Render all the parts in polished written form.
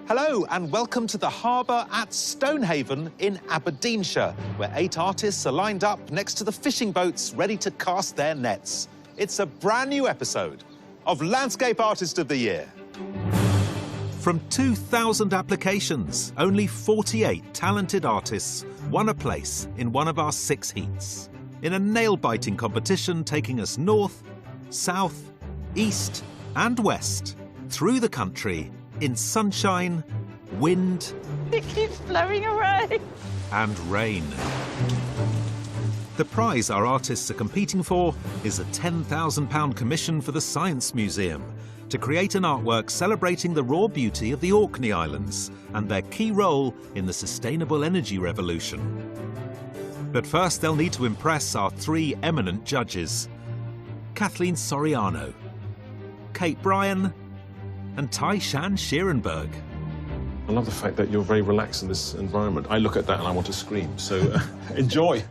Hello and welcome to the harbour at Stonehaven in Aberdeenshire, where 8 artists are lined up next to the fishing boats ready to cast their nets. It's a brand new episode of Landscape Artist of the Year. From 2,000 applications, only 48 talented artists won a place in one of our 6 heats, in a nail-biting competition taking us north, south, east and west, through the country, in sunshine, wind... It keeps blowing away. ...and rain. The prize our artists are competing for is a £10,000 commission for the Science Museum to create an artwork celebrating the raw beauty of the Orkney Islands and their key role in the sustainable energy revolution. But first they'll need to impress our 3 eminent judges: Kathleen Soriano, Kate Bryan and Tai-Shan Schierenberg. I love the fact that you're very relaxed in this environment. I look at that and I want to scream, so enjoy.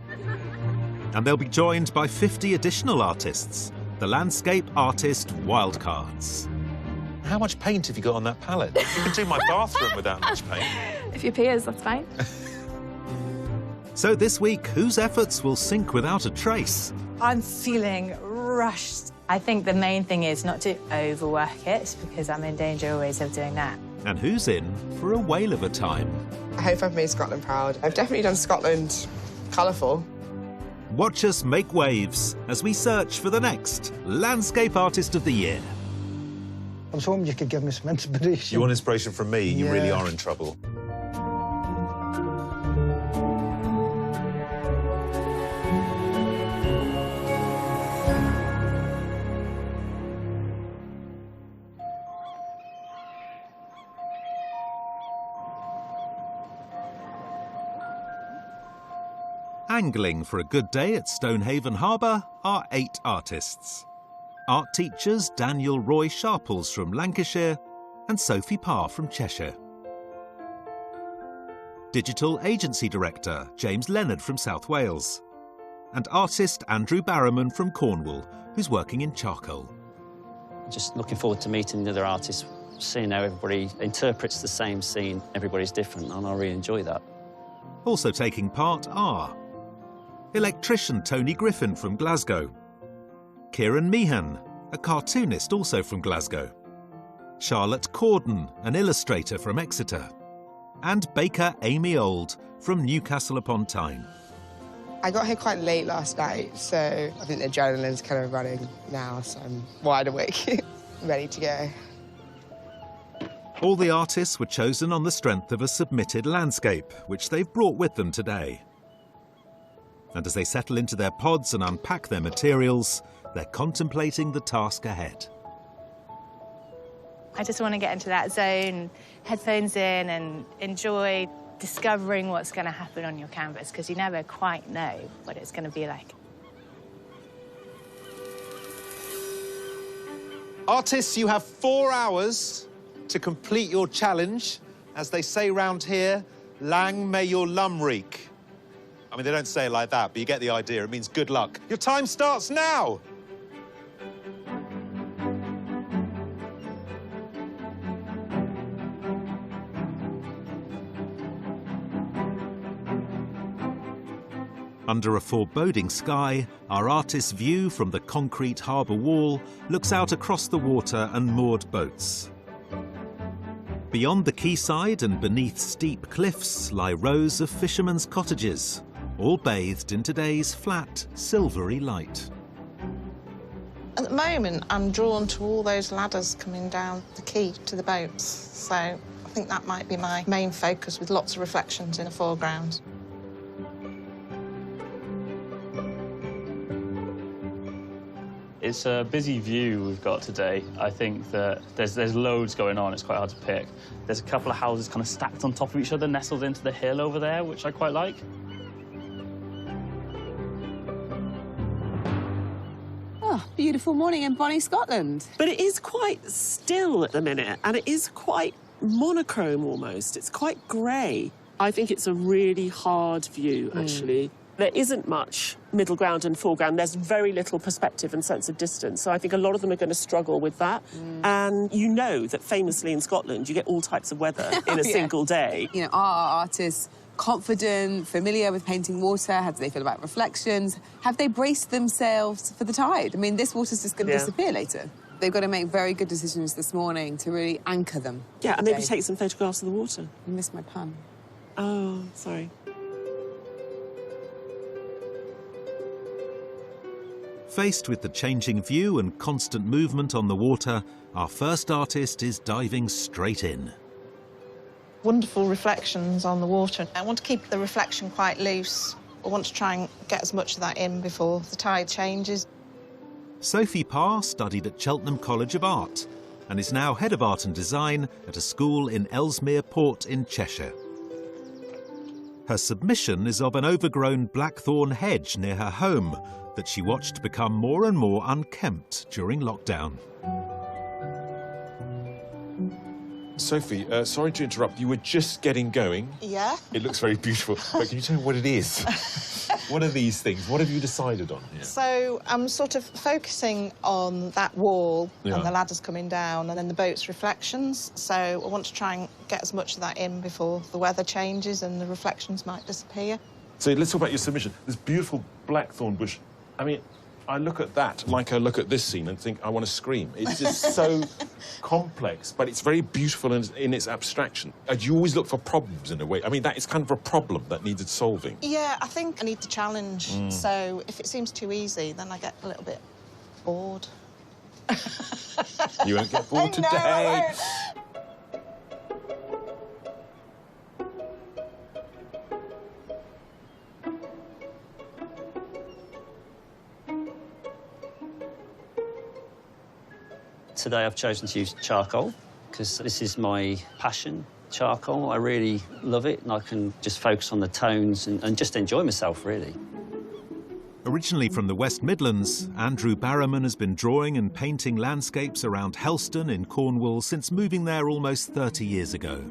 And they'll be joined by 50 additional artists, the Landscape Artist Wildcards. How much paint have you got on that palette? You can do my bathroom without much paint. If you're peers, that's fine. So this week, whose efforts will sink without a trace? I'm feeling rushed. I think the main thing is not to overwork it, because I'm in danger always of doing that. And who's in for a whale of a time? I hope I've made Scotland proud. I've definitely done Scotland colourful. Watch us make waves as we search for the next Landscape Artist of the Year. I was hoping you could give me some inspiration. You want inspiration from me? You really are in trouble. Angling for a good day at Stonehaven Harbour are 8 artists. Art teachers Daniel Roy Sharples from Lancashire and Sophie Parr from Cheshire. Digital agency director James Leonard from South Wales. And artist Andrew Barrowman from Cornwall, who's working in charcoal. Just looking forward to meeting the other artists, seeing how everybody interprets the same scene. Everybody's different, and I really enjoy that. Also taking part are electrician Tony Griffin from Glasgow, Kieran Meehan, a cartoonist also from Glasgow, Charlotte Corden, an illustrator from Exeter, and baker Amy Old from Newcastle upon Tyne. I got here quite late last night, so I think the adrenaline's kind of running now, so I'm wide awake, ready to go. All the artists were chosen on the strength of a submitted landscape, which they've brought with them today. And as they settle into their pods and unpack their materials, they're contemplating the task ahead. I just want to get into that zone, headphones in, and enjoy discovering what's going to happen on your canvas, because you never quite know what it's going to be like. Artists, you have 4 hours to complete your challenge. As they say round here, lang may your lum reek. I mean, they don't say it like that, but you get the idea. It means good luck. Your time starts now! Under a foreboding sky, our artist's view from the concrete harbour wall looks out across the water and moored boats. Beyond the quayside and beneath steep cliffs lie rows of fishermen's cottages, all bathed in today's flat, silvery light. At the moment, I'm drawn to all those ladders coming down the quay to the boats, so I think that might be my main focus, with lots of reflections in the foreground. It's a busy view we've got today. I think that there's loads going on. It's quite hard to pick. There's a couple of houses kind of stacked on top of each other, nestled into the hill over there, which I quite like. Oh, beautiful morning in Bonnie, Scotland. But it is quite still at the minute, and it is quite monochrome almost. It's quite grey. I think it's a really hard view, actually. There isn't much middle ground and foreground. There's very little perspective and sense of distance. So I think a lot of them are going to struggle with that. And you know that famously in Scotland, you get all types of weather in a single day. You know, are artists confident, familiar with painting water? How do they feel about reflections? Have they braced themselves for the tide? I mean, this water's just going to disappear later. They've got to make very good decisions this morning to really anchor them. Yeah, and maybe take some photographs of the water. I missed my pun. Oh, sorry. Faced with the changing view and constant movement on the water, our first artist is diving straight in. Wonderful reflections on the water. I want to keep the reflection quite loose. I want to try and get as much of that in before the tide changes. Sophie Parr studied at Cheltenham College of Art and is now head of art and design at a school in Ellesmere Port in Cheshire. Her submission is of an overgrown blackthorn hedge near her home that she watched become more and more unkempt during lockdown. Sophie, sorry to interrupt. You were just getting going. Yeah. It looks very beautiful. But can you tell me what it is? What are these things? What have you decided on here? So I'm sort of focusing on that wall and the ladders coming down and then the boat's reflections. So I want to try and get as much of that in before the weather changes and the reflections might disappear. So let's talk about your submission. This beautiful blackthorn bush. I mean, I look at that like I look at this scene and think I want to scream. It's just so complex, but it's very beautiful in its abstraction. You always look for problems in a way. I mean, that is kind of a problem that needed solving. Yeah, I think I need the challenge. So if it seems too easy, then I get a little bit bored. You won't get bored today. No, I won't. Today I've chosen to use charcoal because this is my passion, charcoal. I really love it and I can just focus on the tones and just enjoy myself, really. Originally from the West Midlands, Andrew Barrowman has been drawing and painting landscapes around Helston in Cornwall since moving there almost 30 years ago.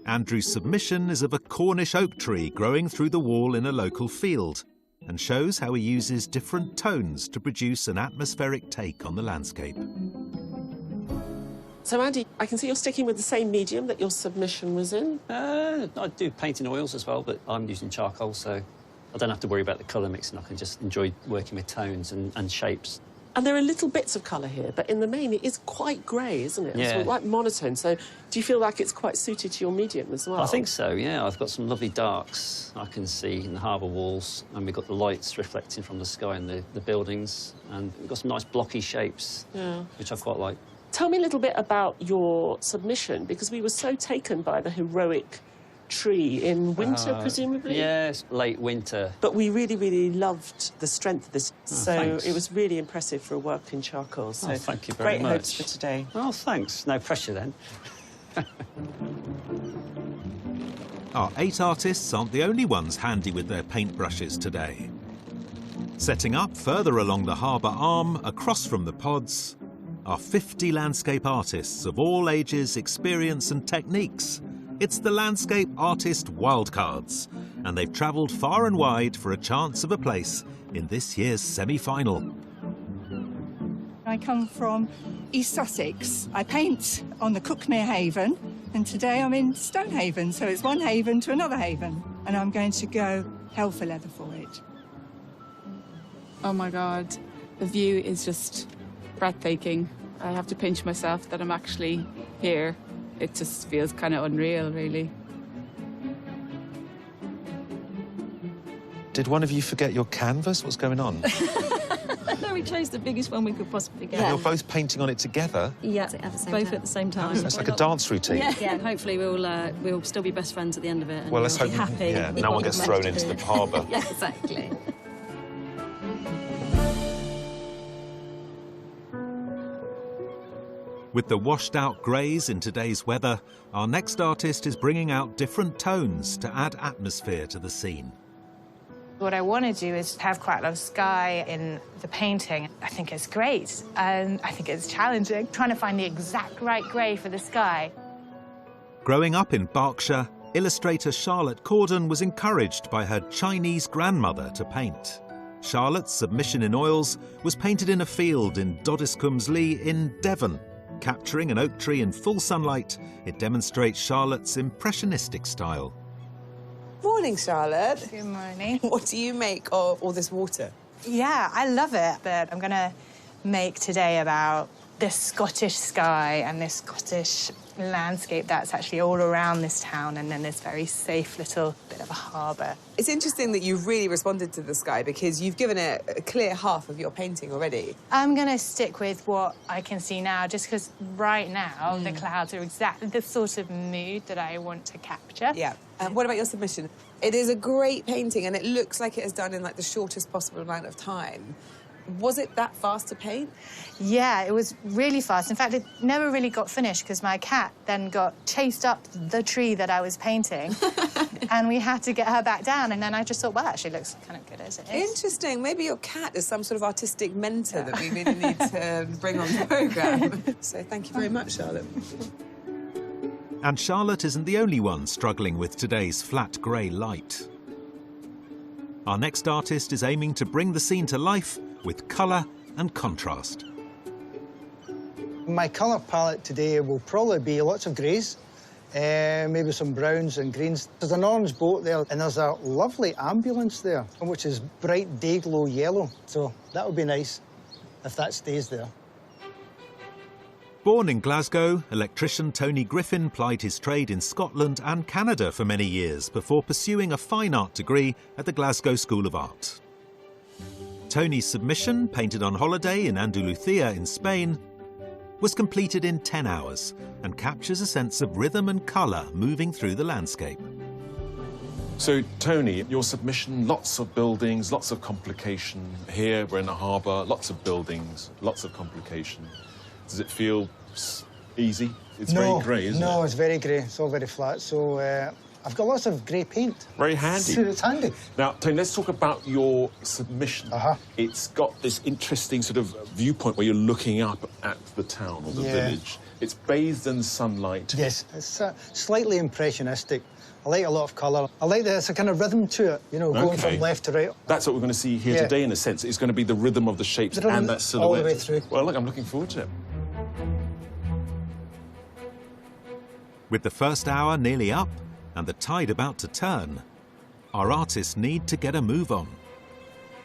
Andrew's submission is of a Cornish oak tree growing through the wall in a local field, and shows how he uses different tones to produce an atmospheric take on the landscape. So, Andy, I can see you're sticking with the same medium that your submission was in. I do painting oils as well, but I'm using charcoal, so I don't have to worry about the colour mixing. I can just enjoy working with tones and shapes. And there are little bits of colour here, but in the main it is quite grey, isn't it? Yeah. It's quite monotone. So do you feel like it's quite suited to your medium as well? I think so, yeah. I've got some lovely darks I can see in the harbour walls, and we've got the lights reflecting from the sky and the buildings, and we've got some nice blocky shapes, which I quite like. Tell me a little bit about your submission, because we were so taken by the heroic tree in winter, presumably? Yes, late winter. But we really, really loved the strength of this. So thanks. it was really impressive for a work in charcoal. So thank you very much. Great hopes for today. Well, thanks. No pressure then. Our 8 artists aren't the only ones handy with their paintbrushes today. Setting up further along the harbour arm, across from the pods, are 50 landscape artists of all ages, experience and techniques. It's the Landscape Artist Wildcards, and they've travelled far and wide for a chance of a place in this year's semi-final. I come from East Sussex. I paint on the Cookmere Haven, and today I'm in Stonehaven, so it's one haven to another haven, and I'm going to go hell for leather for it. Oh my God, the view is just breathtaking. I have to pinch myself that I'm actually here. It just feels kind of unreal, really. Did one of you forget your canvas? What's going on? No, we chose the biggest one we could possibly get. You're both painting on it together? Yeah, both at the same time. That's like a dance routine. Yeah, hopefully we'll still be best friends at the end of it. And Well, let's we'll hope be happy. no one gets thrown into the harbour. Yeah, exactly. With the washed-out greys in today's weather, our next artist is bringing out different tones to add atmosphere to the scene. What I want to do is have quite a lot of sky in the painting. I think it's great, and I think it's challenging, trying to find the exact right grey for the sky. Growing up in Berkshire, illustrator Charlotte Corden was encouraged by her Chinese grandmother to paint. Charlotte's submission in oils was painted in a field in Dodyscombesley in Devon. Capturing an oak tree in full sunlight, it demonstrates Charlotte's impressionistic style. Morning, Charlotte. Good morning. What do you make of all this water? Yeah, I love it, but I'm going to make today about this Scottish sky and this Scottish landscape that's actually all around this town, and then this very safe little bit of a harbour. It's interesting that you've really responded to the sky because you've given it a clear half of your painting already. I'm going to stick with what I can see now, just because right now the clouds are exactly the sort of mood that I want to capture. Yeah. What about your submission? It is a great painting and it looks like it is done in like the shortest possible amount of time. Was it that fast to paint? Yeah, it was really fast. In fact, it never really got finished because my cat then got chased up the tree that I was painting and we had to get her back down. And then I just thought, well, actually it looks kind of good as it is. Interesting. Maybe your cat is some sort of artistic mentor that we really need to bring on the programme. So thank you very much, Charlotte. And Charlotte isn't the only one struggling with today's flat grey light. Our next artist is aiming to bring the scene to life with colour and contrast. My colour palette today will probably be lots of greys, maybe some browns and greens. There's an orange boat there, and there's a lovely ambulance there, which is bright day-glow yellow. So that would be nice if that stays there. Born in Glasgow, electrician Tony Griffin plied his trade in Scotland and Canada for many years before pursuing a fine art degree at the Glasgow School of Art. Tony's submission, painted on holiday in Andalusia in Spain, was completed in 10 hours and captures a sense of rhythm and colour moving through the landscape. So, Tony, your submission, lots of buildings, lots of complication. Here, we're in a harbour, lots of buildings, lots of complication. Does it feel easy? It's very grey, isn't it? No, it's very grey. It's all very flat. So I've got lots of grey paint. Very handy. So it's handy. Now, Tony, let's talk about your submission. It's got this interesting sort of viewpoint where you're looking up at the town or the village. It's bathed in sunlight. Yes, it's slightly impressionistic. I like a lot of colour. I like there's a kind of rhythm to it, you know, going from left to right. That's what we're going to see here today, in a sense. It's going to be the rhythm of the shapes and that silhouette. All the way through. Well, look, I'm looking forward to it. With the first hour nearly up and the tide about to turn, our artists need to get a move on.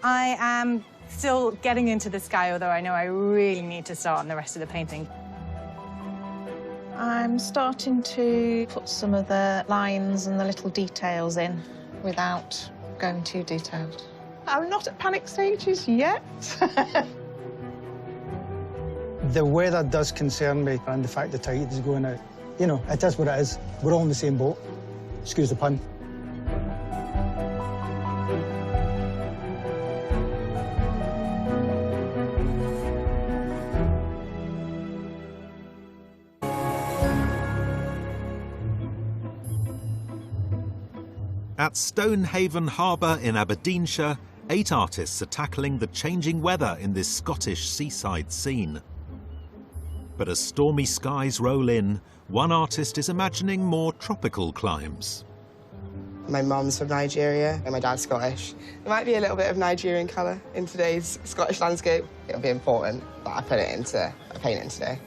I am still getting into the sky, although I know I really need to start on the rest of the painting. I'm starting to put some of the lines and the little details in without going too detailed. I'm not at panic stages yet. The weather does concern me, and the fact the tide is going out. You know, it is what it is. We're all in the same boat. Excuse the pun. At Stonehaven Harbour in Aberdeenshire, 8 artists are tackling the changing weather in this Scottish seaside scene. But as stormy skies roll in, one artist is imagining more tropical climes. My mum's from Nigeria and my dad's Scottish. There might be a little bit of Nigerian colour in today's Scottish landscape. It'll be important that I put it into a painting today.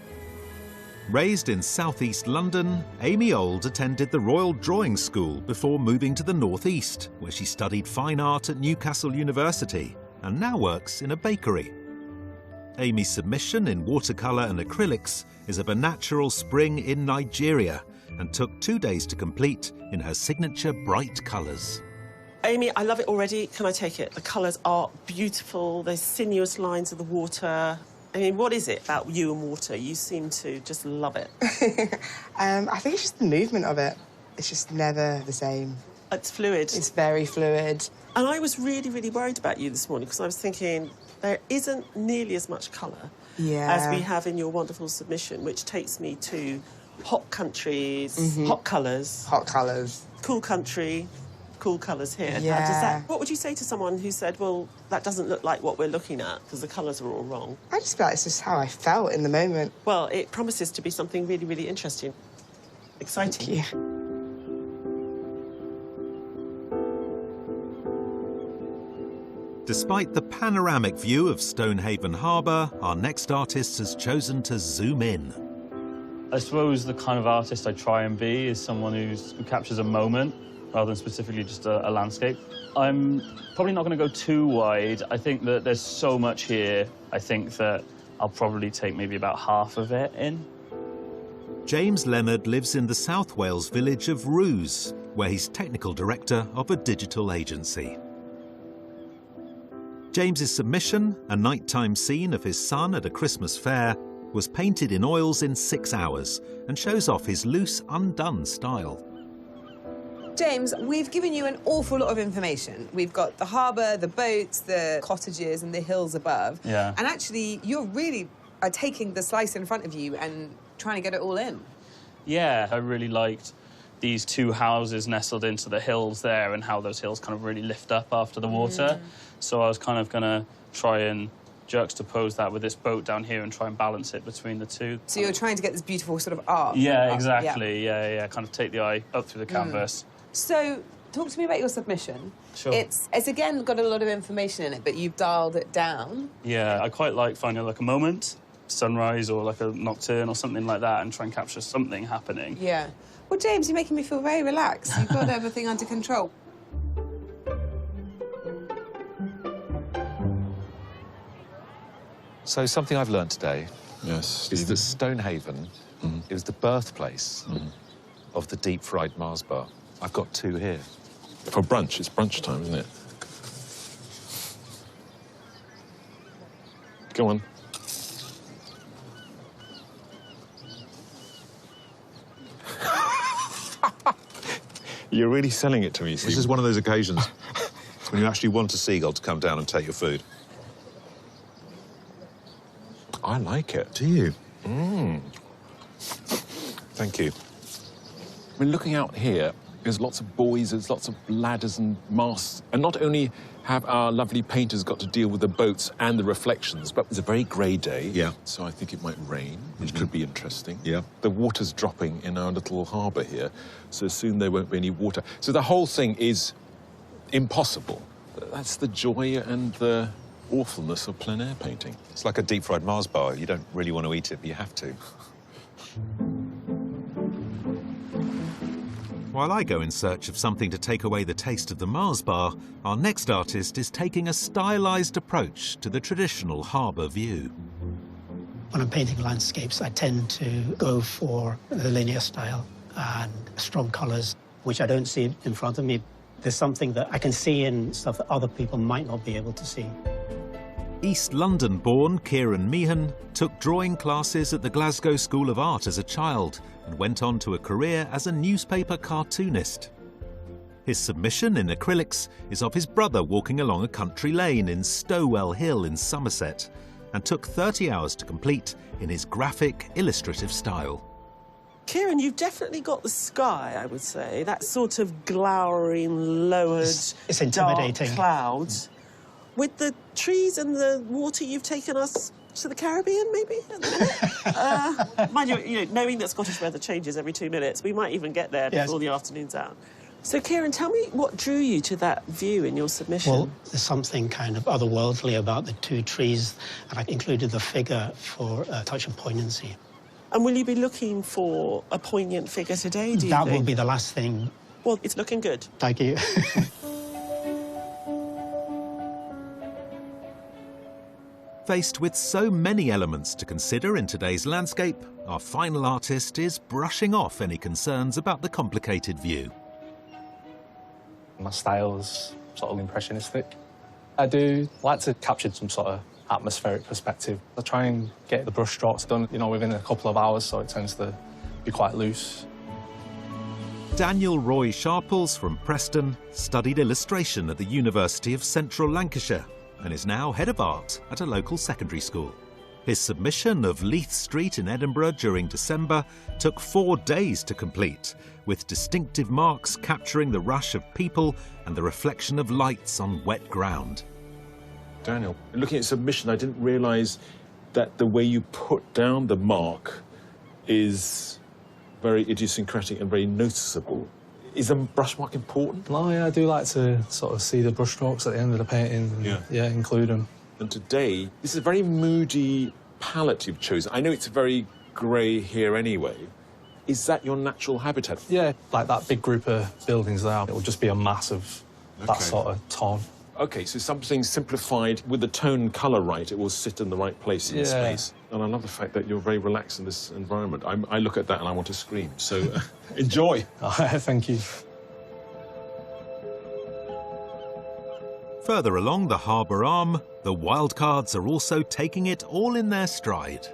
Raised in southeast London, Amy Old attended the Royal Drawing School before moving to the northeast, where she studied fine art at Newcastle University and now works in a bakery. Amy's submission in watercolour and acrylics is of a natural spring in Nigeria and took 2 days to complete in her signature bright colours. Amy, I love it already. Can I take it? The colours are beautiful. There's sinuous lines of the water. I mean, what is it about you and water? You seem to just love it. I think it's just the movement of it. It's just never the same. It's fluid. It's very fluid. And I was really, really worried about you this morning because I was thinking there isn't nearly as much colour as we have in your wonderful submission, which takes me to hot countries, hot colours. Hot colours. Cool country, cool colours here. Yeah. How does that, what would you say to someone who said, well, that doesn't look like what we're looking at because the colours are all wrong? I just feel like it's just how I felt in the moment. Well, it promises to be something really, really interesting. Exciting. Thank you. Despite the panoramic view of Stonehaven Harbour, our next artist has chosen to zoom in. I suppose the kind of artist I try and be is someone who captures a moment rather than specifically just a landscape. I'm probably not going to go too wide. I think that there's so much here. I think that I'll probably take maybe about half of it in. James Leonard lives in the South Wales village of Ruse, where he's technical director of a digital agency. James's submission, a nighttime scene of his son at a Christmas fair, was painted in oils in 6 hours and shows off his loose, undone style. James, we've given you an awful lot of information. We've got the harbour, the boats, the cottages and the hills above. Yeah. And actually, you're really taking the slice in front of you and trying to get it all in. Yeah, I really liked these two houses nestled into the hills there and how those hills kind of really lift up after the water. So I was kind of going to try and juxtapose that with this boat down here and try and balance it between the two. So you're trying to get this beautiful sort of art. Yeah, exactly. Yeah. Kind of take the eye up through the canvas. So talk to me about your submission. Sure. It's again got a lot of information in it, but you've dialed it down. Yeah, I quite like finding like a moment, sunrise or like a nocturne or something like that, and try and capture something happening. Yeah. Well, James, you're making me feel very relaxed. You've got everything under control. So something I've learned today Yes, is that Stonehaven is the birthplace of the deep-fried Mars bar. I've got 2 here. For brunch, it's brunch time, isn't it? Go on. You're really selling it to me, Steve. This is one of those occasions when you actually want a seagull to come down and take your food. I like it. Do you? Thank you. I mean, looking out here, there's lots of buoys, there's lots of ladders and masts. And not only have our lovely painters got to deal with the boats and the reflections, but it's a very grey day. Yeah. So I think it might rain, which could be interesting. Yeah. The water's dropping in our little harbour here, so soon there won't be any water. So the whole thing is impossible. That's the joy and the awfulness of plein air painting. It's like a deep-fried Mars bar. You don't really want to eat it, but you have to. While I go in search of something to take away the taste of the Mars bar, our next artist is taking a stylised approach to the traditional harbour view. When I'm painting landscapes, I tend to go for the linear style and strong colours, which I don't see in front of me. There's something that I can see in stuff that other people might not be able to see. East London-born Kieran Meehan took drawing classes at the Glasgow School of Art as a child and went on to a career as a newspaper cartoonist. His submission in acrylics is of his brother walking along a country lane in Stowell Hill in Somerset, and took 30 hours to complete in his graphic, illustrative style. Kieran, you've definitely got the sky, I would say. That sort of glowering, lowered, it's intimidating. Dark clouds. With the trees and the water, you've taken us to the Caribbean, maybe? Mind you, knowing that Scottish weather changes every 2 minutes, we might even get there before the afternoon's out. So, Kieran, tell me what drew you to that view in your submission? Well, there's something kind of otherworldly about the 2 trees, and I included the figure for a touch of poignancy. And will you be looking for a poignant figure today, do you think? That will be the last thing. Well, it's looking good. Thank you. Faced with so many elements to consider in today's landscape, our final artist is brushing off any concerns about the complicated view. My style's sort of impressionistic. I do like to capture some sort of atmospheric perspective. I try and get the brush strokes done, within a couple of hours, so it tends to be quite loose. Daniel Roy Sharples from Preston studied illustration at the University of Central Lancashire and is now head of art at a local secondary school. His submission of Leith Street in Edinburgh during December took 4 days to complete, with distinctive marks capturing the rush of people and the reflection of lights on wet ground. Daniel, looking at submission, I didn't realise that the way you put down the mark is very idiosyncratic and very noticeable. Is a brushmark important? No, yeah, I do like to sort of see the brushstrokes at the end of the painting and, yeah, include them. And today, this is a very moody palette you've chosen. I know it's very grey here anyway. Is that your natural habitat? Yeah, like that big group of buildings there, it will just be a mass of that sort of tone. OK, so something simplified with the tone and colour right, it will sit in the right place in the space. And I love the fact that you're very relaxed in this environment. I look at that and I want to scream, so enjoy. Thank you. Further along the harbour arm, the wildcards are also taking it all in their stride.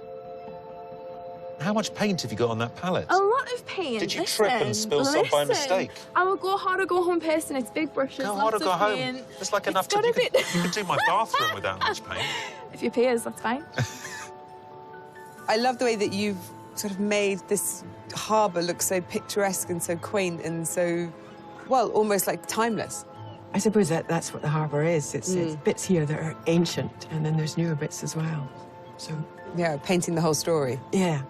How much paint have you got on that palette? A lot of paint. Did you trip and spill some by mistake? I'm a go hard or go home person. It's big brushes, Go hard or go home. It's like enough to... You could do my bathroom without much paint. If your peers, that's fine. I love the way that you've sort of made this harbour look so picturesque and so quaint and so, well, almost like timeless. I suppose that's what the harbour is. It's bits here that are ancient, and then there's newer bits as well. So yeah, painting the whole story. Yeah.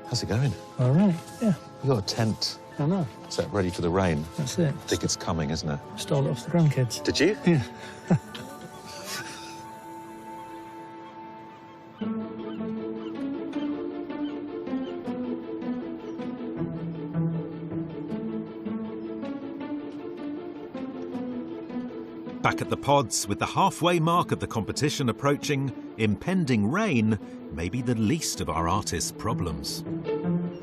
How's it going? All right, yeah. You got a tent. I know. Set ready for the rain. That's it. I think it's coming, isn't it? Stole it off the grandkids. Did you? Yeah. Back at the pods, with the halfway mark of the competition approaching, impending rain may be the least of our artists' problems.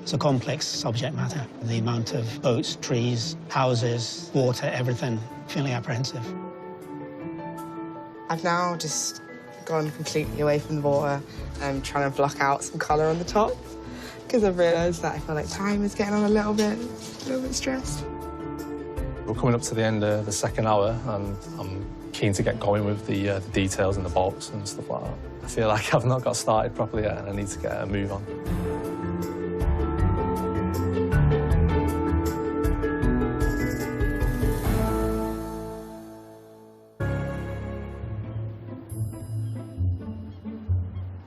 It's a complex subject matter. The amount of boats, trees, houses, water, everything, feeling apprehensive. I've now just gone completely away from the water and trying to block out some colour on the top because I've realised that I feel like time is getting on a little bit stressed. We're coming up to the end of the second hour, and I'm keen to get going with the details and the bolts and stuff like that. I feel like I've not got started properly yet, and I need to get a move on.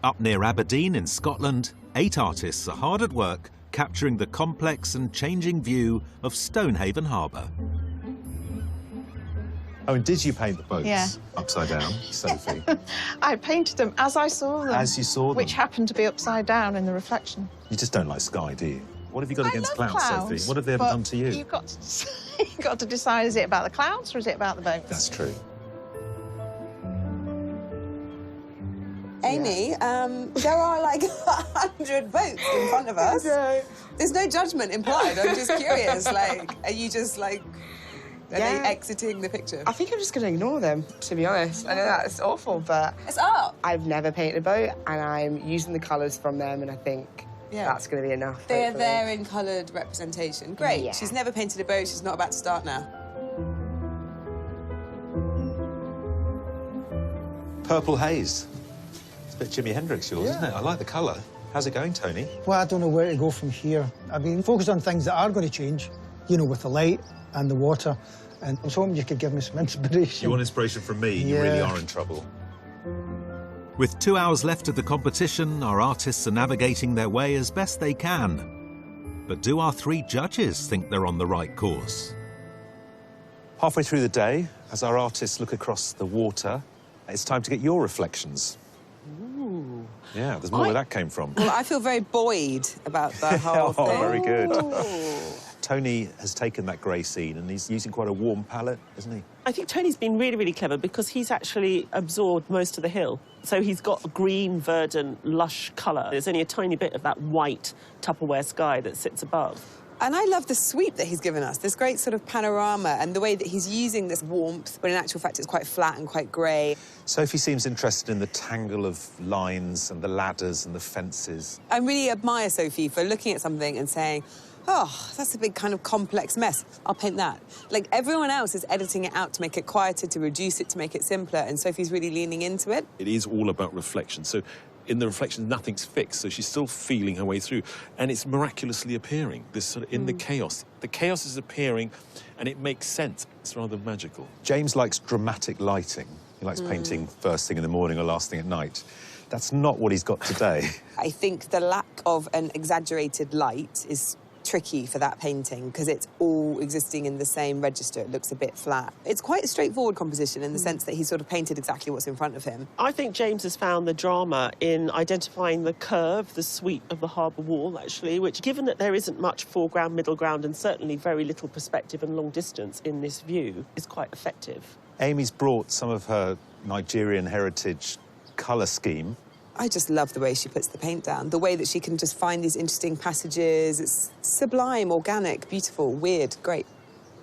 Up near Aberdeen in Scotland, 8 artists are hard at work capturing the complex and changing view of Stonehaven Harbour. Oh, and did you paint the boats upside down, Sophie? I painted them as I saw them. As you saw them? Which happened to be upside down in the reflection. You just don't like sky, do you? What have you got against love clouds, Sophie? What have they ever done to you? You've got to decide, is it about the clouds or is it about the boats? That's true. Amy, there are like 100 boats in front of us. There's no judgment implied. I'm just curious. Like, are you just like... Are they exiting the picture? I think I'm just going to ignore them, to be honest. I know that's awful, but... It's art. I've never painted a boat, and I'm using the colours from them, and I think that's going to be enough. They're hopefully. there in coloured representation. Great. Yeah. She's never painted a boat. She's not about to start now. Purple haze. It's a bit Jimi Hendrix, yours, isn't it? I like the colour. How's it going, Tony? Well, I don't know where to go from here. I've been focused on things that are going to change, you know, with the light and the water. And I was hoping you could give me some inspiration. You want inspiration from me? You really are in trouble. With 2 hours left of the competition, our artists are navigating their way as best they can. But do our 3 judges think they're on the right course? Halfway through the day, as our artists look across the water, it's time to get your reflections. Ooh. Yeah, there's more where that came from. Well, I feel very buoyed about the whole thing. Oh, very good. Tony has taken that grey scene and he's using quite a warm palette, isn't he? I think Tony's been really, really clever because he's actually absorbed most of the hill. So he's got a green, verdant, lush colour. There's only a tiny bit of that white Tupperware sky that sits above. And I love the sweep that he's given us, this great sort of panorama and the way that he's using this warmth, when in actual fact it's quite flat and quite grey. Sophie seems interested in the tangle of lines and the ladders and the fences. I really admire Sophie for looking at something and saying, oh, that's a big kind of complex mess. I'll paint that. Like, everyone else is editing it out to make it quieter, to reduce it, to make it simpler, and Sophie's really leaning into it. It is all about reflection. So in the reflection, nothing's fixed, so she's still feeling her way through. And it's miraculously appearing, this sort of in the chaos. The chaos is appearing, and it makes sense. It's rather magical. James likes dramatic lighting. He likes painting first thing in the morning or last thing at night. That's not what he's got today. I think the lack of an exaggerated light is tricky for that painting because it's all existing in the same register. It looks a bit flat. It's quite a straightforward composition in the sense that he sort of painted exactly what's in front of him. I think James has found the drama in identifying the curve, the sweep of the harbour wall, actually, which, given that there isn't much foreground, middle ground, and certainly very little perspective and long distance in this view, is quite effective. Amy's brought some of her Nigerian heritage colour scheme. I just love the way she puts the paint down, the way that she can just find these interesting passages. It's sublime, organic, beautiful, weird, great.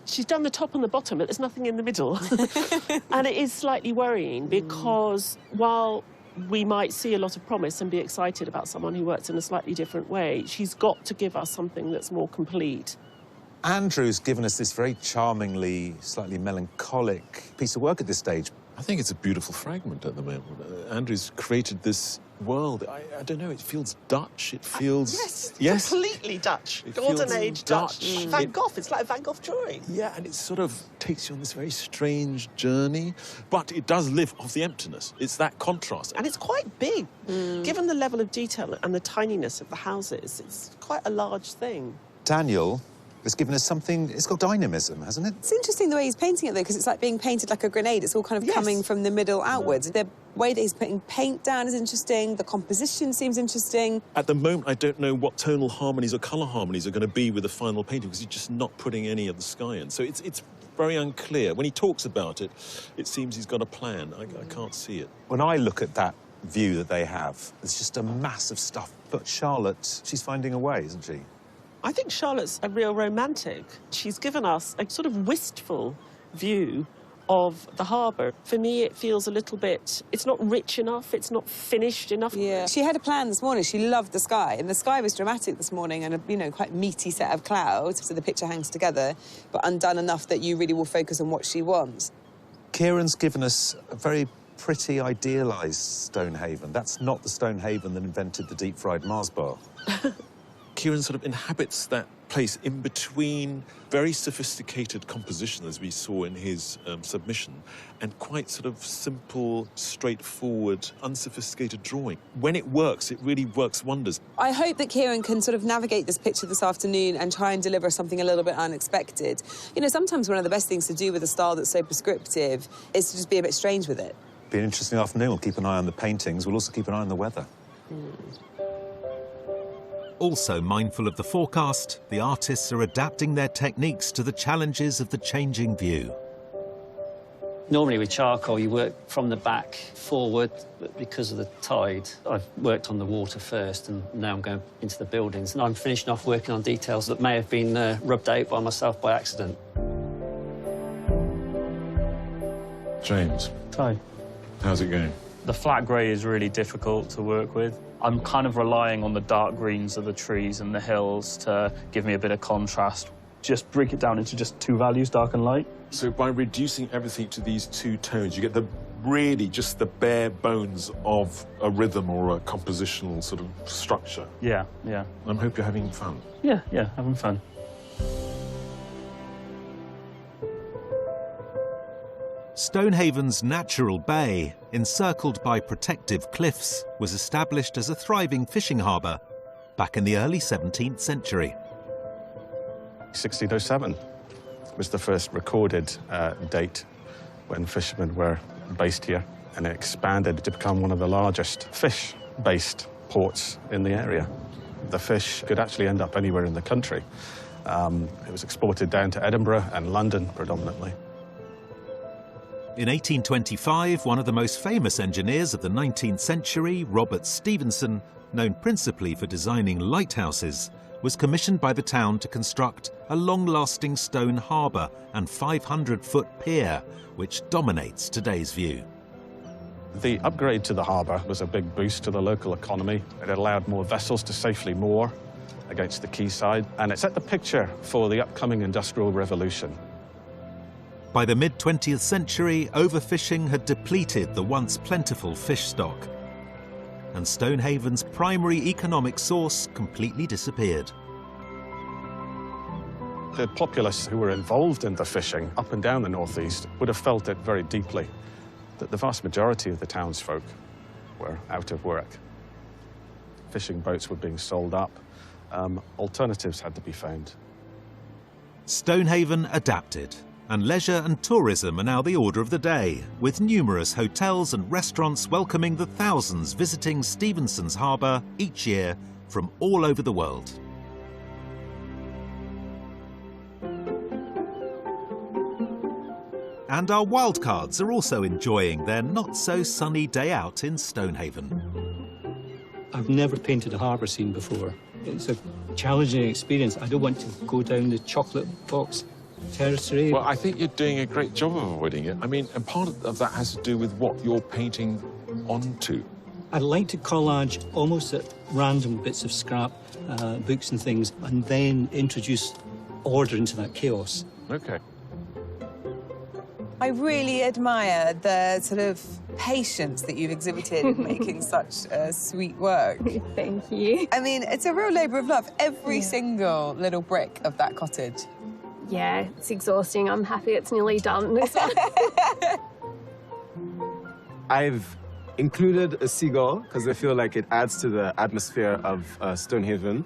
She's done the top and the bottom, but there's nothing in the middle. And it is slightly worrying because while we might see a lot of promise and be excited about someone who works in a slightly different way, she's got to give us something that's more complete. Andrew's given us this very charmingly, slightly melancholic piece of work at this stage. I think it's a beautiful fragment at the moment. Andrew's created this world. I don't know, it feels Dutch. It feels... Yes, completely Dutch. Golden Age Dutch. Van Gogh, it's like a Van Gogh drawing. Yeah, and it sort of takes you on this very strange journey, but it does live off the emptiness. It's that contrast. And it's quite big. Given the level of detail and the tininess of the houses, it's quite a large thing. Daniel has given us something, it's got dynamism, hasn't it? It's interesting the way he's painting it, though, because it's like being painted like a grenade. It's all kind of coming from the middle outwards. The way that he's putting paint down is interesting. The composition seems interesting. At the moment, I don't know what tonal harmonies or colour harmonies are going to be with the final painting because he's just not putting any of the sky in. So it's very unclear. When he talks about it, it seems he's got a plan. I can't see it. When I look at that view that they have, it's just a mass of stuff. But Charlotte, she's finding a way, isn't she? I think Charlotte's a real romantic. She's given us a sort of wistful view of the harbour. For me, it feels a little bit... It's not rich enough, it's not finished enough. Yeah. She had a plan this morning. She loved the sky, and the sky was dramatic this morning and a, you know, quite meaty set of clouds, so the picture hangs together, but undone enough that you really will focus on what she wants. Kieran's given us a very pretty, idealised Stonehaven. That's not the Stonehaven that invented the deep-fried Mars bar. Kieran sort of inhabits that place in between very sophisticated composition, as we saw in his submission, and quite sort of simple, straightforward, unsophisticated drawing. When it works, it really works wonders. I hope that Kieran can sort of navigate this picture this afternoon and try and deliver something a little bit unexpected. You know, sometimes one of the best things to do with a style that's so prescriptive is to just be a bit strange with it. Be an interesting afternoon. We'll keep an eye on the paintings. We'll also keep an eye on the weather. Also mindful of the forecast, the artists are adapting their techniques to the challenges of the changing view. Normally with charcoal, you work from the back forward, but because of the tide, I've worked on the water first, and now I'm going into the buildings, and I'm finishing off working on details that may have been rubbed out by myself by accident. James. Hi. How's it going? The flat grey is really difficult to work with. I'm kind of relying on the dark greens of the trees and the hills to give me a bit of contrast. Just break it down into just two values, dark and light. So by reducing everything to these two tones, you get the really just the bare bones of a rhythm or a compositional sort of structure. Yeah, yeah. I hope you're having fun. Yeah, having fun. Stonehaven's natural bay, encircled by protective cliffs, was established as a thriving fishing harbour back in the early 17th century. 1607 was the first recorded date when fishermen were based here, and it expanded to become one of the largest fish-based ports in the area. The fish could actually end up anywhere in the country. It was exported down to Edinburgh and London predominantly. In 1825, one of the most famous engineers of the 19th century, Robert Stephenson, known principally for designing lighthouses, was commissioned by the town to construct a long-lasting stone harbour and 500-foot pier, which dominates today's view. The upgrade to the harbour was a big boost to the local economy. It allowed more vessels to safely moor against the quayside, and it set the picture for the upcoming Industrial Revolution. By the mid-20th century, overfishing had depleted the once plentiful fish stock, and Stonehaven's primary economic source completely disappeared. The populace who were involved in the fishing up and down the northeast would have felt it very deeply, that the vast majority of the townsfolk were out of work. Fishing boats were being sold up. Alternatives had to be found. Stonehaven adapted, and leisure and tourism are now the order of the day, with numerous hotels and restaurants welcoming the thousands visiting Stevenson's Harbour each year from all over the world. And our wildcards are also enjoying their not-so-sunny day out in Stonehaven. I've never painted a harbour scene before. It's a challenging experience. I don't want to go down the chocolate box territory. Well, I think you're doing a great job of avoiding it. I mean, and part of that has to do with what you're painting onto. I'd like to collage almost at random bits of scrap, books and things, and then introduce order into that chaos. OK. I really admire the sort of patience that you've exhibited in making such sweet work. Thank you. I mean, it's a real labour of love, every single little brick of that cottage. Yeah, it's exhausting. I'm happy it's nearly done. This one. I've included a seagull because I feel like it adds to the atmosphere of Stonehaven.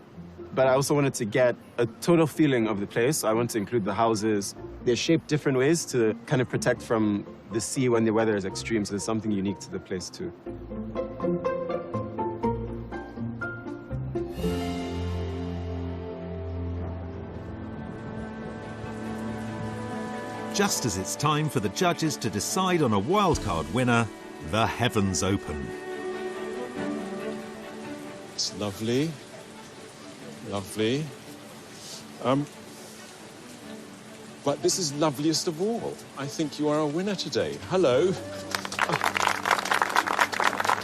But I also wanted to get a total feeling of the place. I want to include the houses. They're shaped different ways to kind of protect from the sea when the weather is extreme, so there's something unique to the place too. Just as it's time for the judges to decide on a wildcard winner, the heavens open. It's lovely. Lovely. But this is loveliest of all. I think you are a winner today. Hello.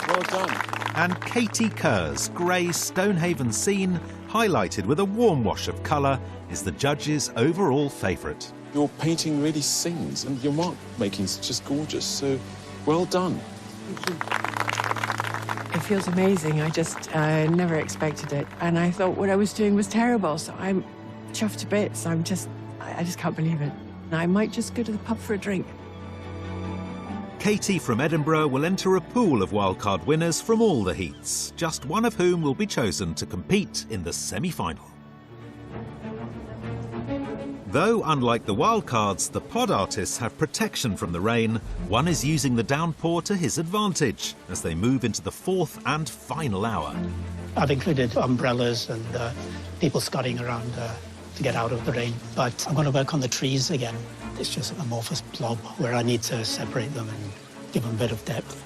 Well done. And Katie Kerr's grey Stonehaven scene, highlighted with a warm wash of colour, is the judges' overall favourite. Your painting really sings, and your mark making's just gorgeous, so well done. Thank you. It feels amazing. I never expected it. And I thought what I was doing was terrible, so I'm chuffed to bits. I just can't believe it. I might just go to the pub for a drink. Katie from Edinburgh will enter a pool of wildcard winners from all the heats, just one of whom will be chosen to compete in the semi-final. Though, unlike the wildcards, the pod artists have protection from the rain, one is using the downpour to his advantage as they move into the fourth and final hour. I've included umbrellas and people scuttling around to get out of the rain, but I'm going to work on the trees again. It's just an amorphous blob where I need to separate them and give them a bit of depth.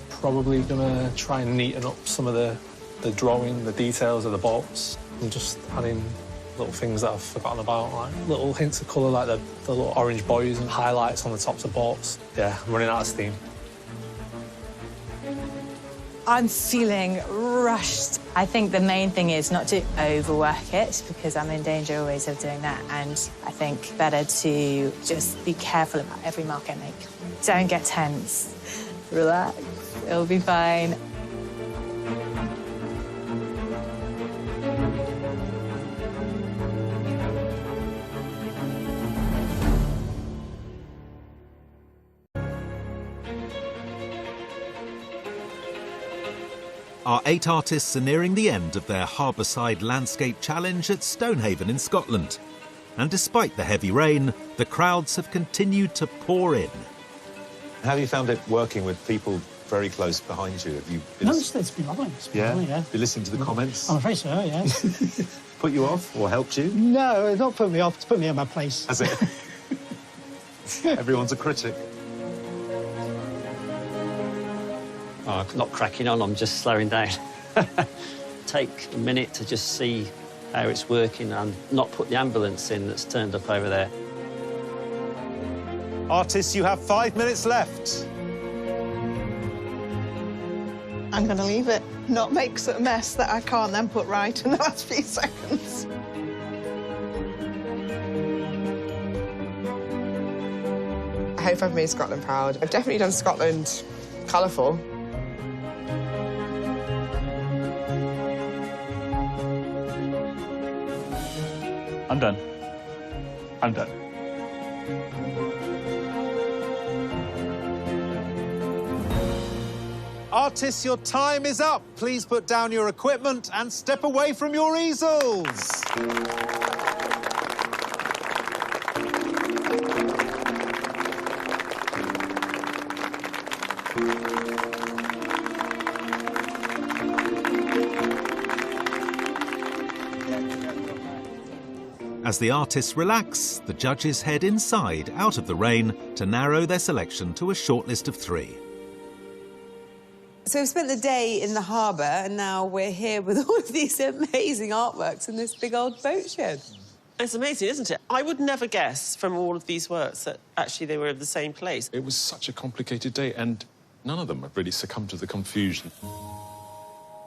Probably going to try and neaten up some of the drawing, the details of the boats, and just adding little things that I've forgotten about, like little hints of colour, like the little orange buoys and highlights on the tops of boats. Yeah, I'm running out of steam. I'm feeling rushed. I think the main thing is not to overwork it, because I'm in danger always of doing that. And I think better to just be careful about every mark I make. Don't get tense. Relax. It'll be fine. Our 8 artists are nearing the end of their harbourside landscape challenge at Stonehaven in Scotland. And despite the heavy rain, the crowds have continued to pour in. How have you found it working with people very close behind you? Have you No, it's been lovely. It's been lovely, yeah. Have you listened to the comments? I'm afraid so, yeah. Put you off or helped you? No, it's not put me off. It's put me in my place. Has it? Everyone's a critic. Oh, I'm not cracking on, I'm just slowing down. Take a minute to just see how it's working and not put the ambulance in that's turned up over there. Artists, you have 5 minutes left. I'm going to leave it, not make a mess that I can't then put right in the last few seconds. I hope I've made Scotland proud. I've definitely done Scotland colourful. I'm done. I'm done. Artists, your time is up. Please put down your equipment and step away from your easels. As the artists relax, the judges head inside, out of the rain, to narrow their selection to a shortlist of 3. So we've spent the day in the harbour and now we're here with all of these amazing artworks in this big old boat shed. It's amazing, isn't it? I would never guess from all of these works that actually they were of the same place. It was such a complicated day, and none of them have really succumbed to the confusion.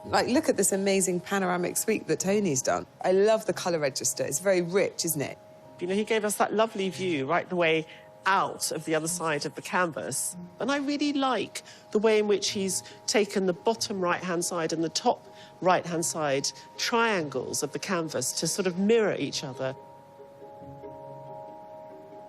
Like, look at this amazing panoramic sweep that Tony's done. I love the colour register. It's very rich, isn't it? You know, he gave us that lovely view right the way out of the other side of the canvas. And I really like the way in which he's taken the bottom right-hand side and the top right-hand side triangles of the canvas to sort of mirror each other.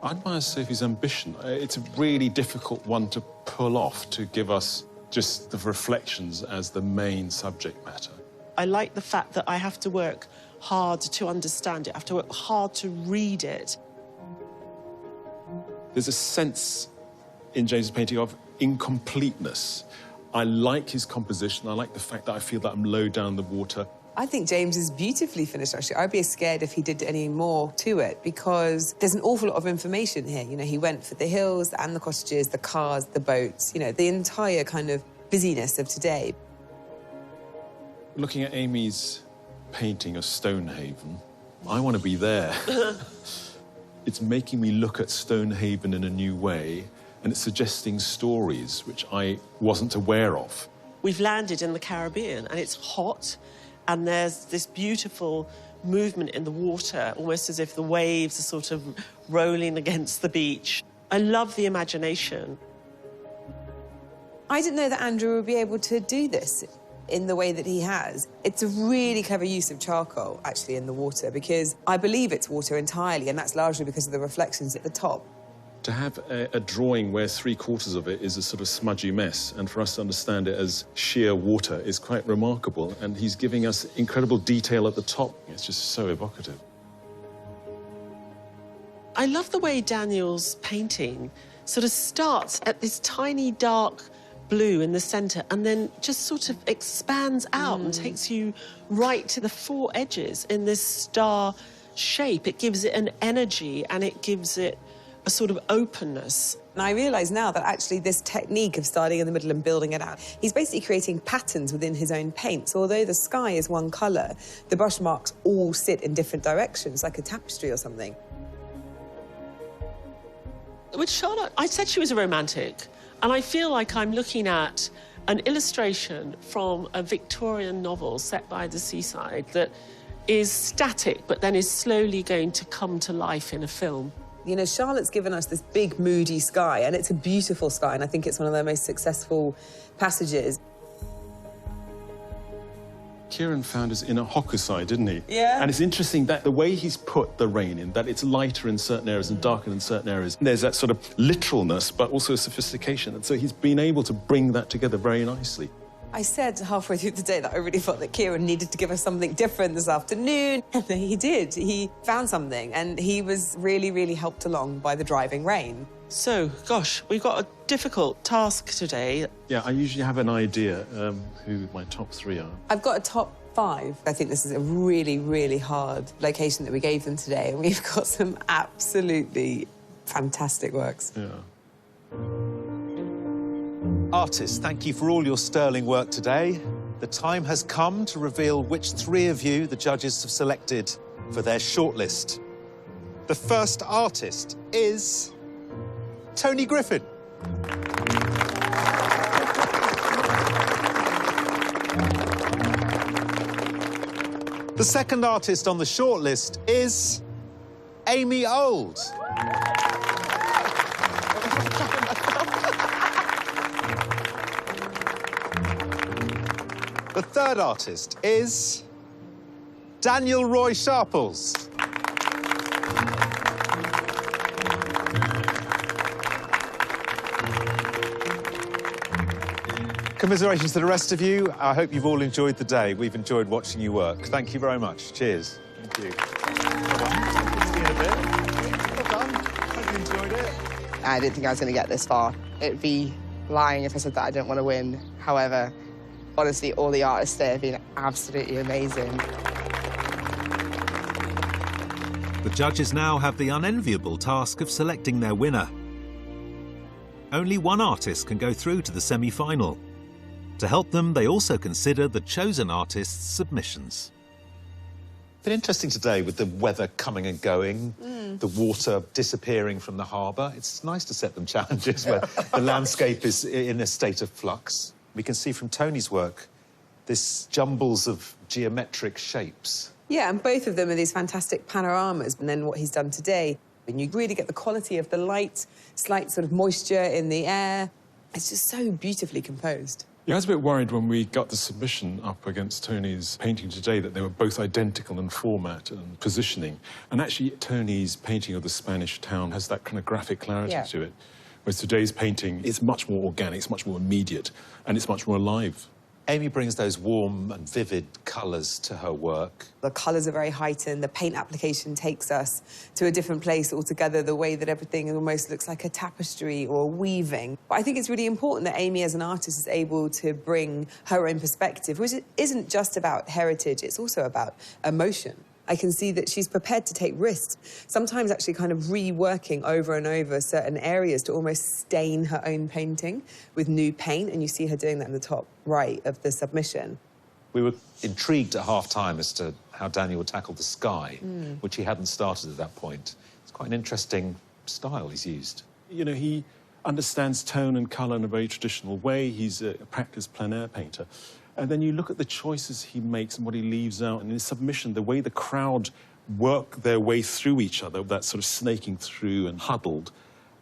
I admire Sophie's ambition. It's a really difficult one to pull off, to give us just the reflections as the main subject matter. I like the fact that I have to work hard to understand it. I have to work hard to read it. There's a sense in James's painting of incompleteness. I like his composition. I like the fact that I feel that I'm low down the water. I think James is beautifully finished, actually. I'd be scared if he did any more to it, because there's an awful lot of information here. You know, he went for the hills and the cottages, the cars, the boats, you know, the entire kind of busyness of today. Looking at Amy's painting of Stonehaven, I want to be there. It's making me look at Stonehaven in a new way, and it's suggesting stories which I wasn't aware of. We've landed in the Caribbean, and it's hot, and there's this beautiful movement in the water, almost as if the waves are sort of rolling against the beach. I love the imagination. I didn't know that Andrew would be able to do this in the way that he has. It's a really clever use of charcoal, actually, in the water, because I believe it's water entirely, and that's largely because of the reflections at the top. To have a drawing where 3/4 of it is a sort of smudgy mess, and for us to understand it as sheer water, is quite remarkable. And he's giving us incredible detail at the top. It's just so evocative. I love the way Daniel's painting sort of starts at this tiny dark blue in the centre and then just sort of expands out and takes you right to the 4 edges in this star shape. It gives it an energy and it gives it a sort of openness. And I realise now that actually this technique of starting in the middle and building it out, he's basically creating patterns within his own paint. So although the sky is one colour, the brush marks all sit in different directions, like a tapestry or something. With Charlotte, I said she was a romantic, and I feel like I'm looking at an illustration from a Victorian novel set by the seaside that is static, but then is slowly going to come to life in a film. You know, Charlotte's given us this big, moody sky, and it's a beautiful sky, and I think it's one of their most successful passages. Kieran found us in a Hokusai, didn't he? Yeah. And it's interesting that the way he's put the rain in, that it's lighter in certain areas and darker in certain areas. There's that sort of literalness, but also sophistication. And so he's been able to bring that together very nicely. I said halfway through the day that I really felt that Kieran needed to give us something different this afternoon. And he did. He found something, and he was really, really helped along by the driving rain. So, gosh, we've got a difficult task today. Yeah, I usually have an idea who my top 3 are. I've got a top 5. I think this is a really, really hard location that we gave them today, and we've got some absolutely fantastic works. Yeah. Artists, thank you for all your sterling work today. The time has come to reveal which 3 of you the judges have selected for their shortlist. The first artist is Tony Griffin. The second artist on the shortlist is Amy Old. The third artist is Daniel Roy Sharples. commiserations to the rest of you. I hope you've all enjoyed the day. We've enjoyed watching you work. Thank you very much. Cheers. Thank you. Well done. See you in a bit. Well done. Hope you enjoyed it. I didn't think I was going to get this far. It'd be lying if I said that I didn't want to win. However, honestly, all the artists there have been absolutely amazing. The judges now have the unenviable task of selecting their winner. Only one artist can go through to the semi-final. To help them, they also consider the chosen artist's submissions. Been interesting today with the weather coming and going, the water disappearing from the harbour. It's nice to set them challenges where the landscape is in a state of flux. We can see from Tony's work this jumbles of geometric shapes. Yeah, and both of them are these fantastic panoramas. And then what he's done today, and you really get the quality of the light, slight sort of moisture in the air. It's just so beautifully composed. Yeah, I was a bit worried when we got the submission up against Tony's painting today that they were both identical in format and positioning. And actually, Tony's painting of the Spanish town has that kind of graphic clarity to it. Whereas today's painting is much more organic, it's much more immediate, and it's much more alive. Amy brings those warm and vivid colours to her work. The colours are very heightened. The paint application takes us to a different place altogether, the way that everything almost looks like a tapestry or a weaving. But I think it's really important that Amy, as an artist, is able to bring her own perspective, which isn't just about heritage, it's also about emotion. I can see that she's prepared to take risks, sometimes actually kind of reworking over and over certain areas to almost stain her own painting with new paint, and you see her doing that in the top right of the submission. We were intrigued at half-time as to how Daniel would tackle the sky, which he hadn't started at that point. It's quite an interesting style he's used. You know, he understands tone and colour in a very traditional way. He's a practiced plein air painter. And then you look at the choices he makes and what he leaves out. And in his submission, the way the crowd work their way through each other, that sort of snaking through and huddled.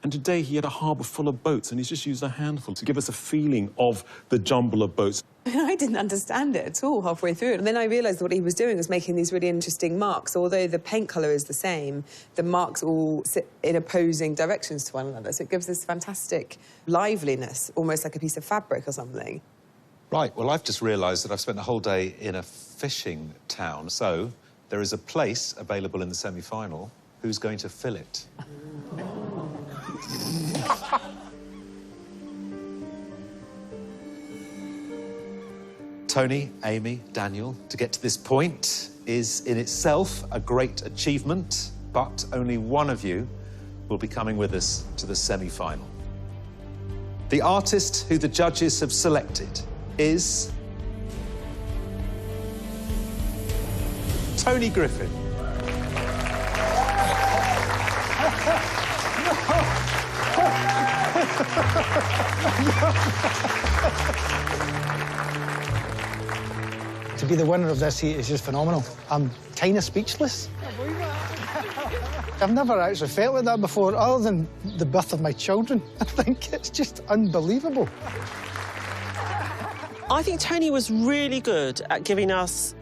And today he had a harbour full of boats, and he's just used a handful to give us a feeling of the jumble of boats. I didn't understand it at all halfway through. And then I realised what he was doing was making these really interesting marks. Although the paint colour is the same, the marks all sit in opposing directions to one another. So it gives this fantastic liveliness, almost like a piece of fabric or something. Right, well, I've just realised that I've spent a whole day in a fishing town, so there is a place available in the semi-final. Who's going to fill it? Tony, Amy, Daniel, to get to this point is in itself a great achievement, but only one of you will be coming with us to the semi-final. The artist who the judges have selected is Tony Griffin. To be the winner of this heat is just phenomenal. I'm kind of speechless. I've never actually felt like that before, other than the birth of my children. I think it's just unbelievable. I think Tony was really good at giving us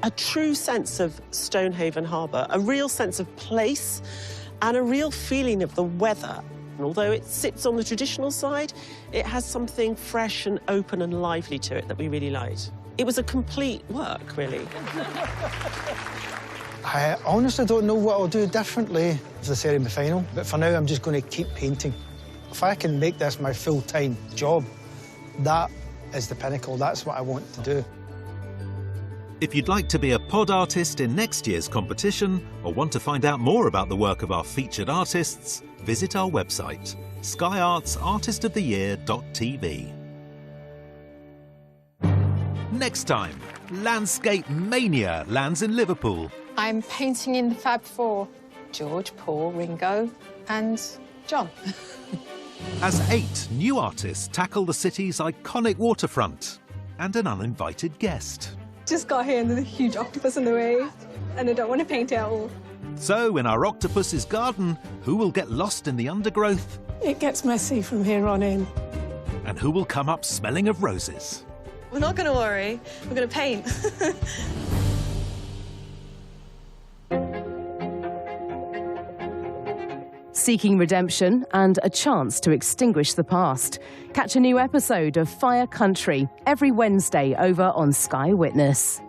a true sense of Stonehaven Harbour, a real sense of place and a real feeling of the weather. And although it sits on the traditional side, it has something fresh and open and lively to it that we really liked. It was a complete work, really. I honestly don't know what I'll do differently for the semi-final, but for now I'm just going to keep painting. If I can make this my full-time job, that is the pinnacle. That's what I want to do. If you'd like to be a pod artist in next year's competition or want to find out more about the work of our featured artists, visit our website, skyartsartistoftheyear.tv. Next time, Landscape Mania lands in Liverpool. I'm painting in the Fab Four. George, Paul, Ringo and John. As 8 new artists tackle the city's iconic waterfront and an uninvited guest. Just got here and there's a huge octopus in the way and I don't want to paint it at all. So in our octopus's garden, who will get lost in the undergrowth? It gets messy from here on in. And who will come up smelling of roses? We're not going to worry. We're going to paint. seeking redemption and a chance to extinguish the past. Catch a new episode of Fire Country every Wednesday over on Sky Witness.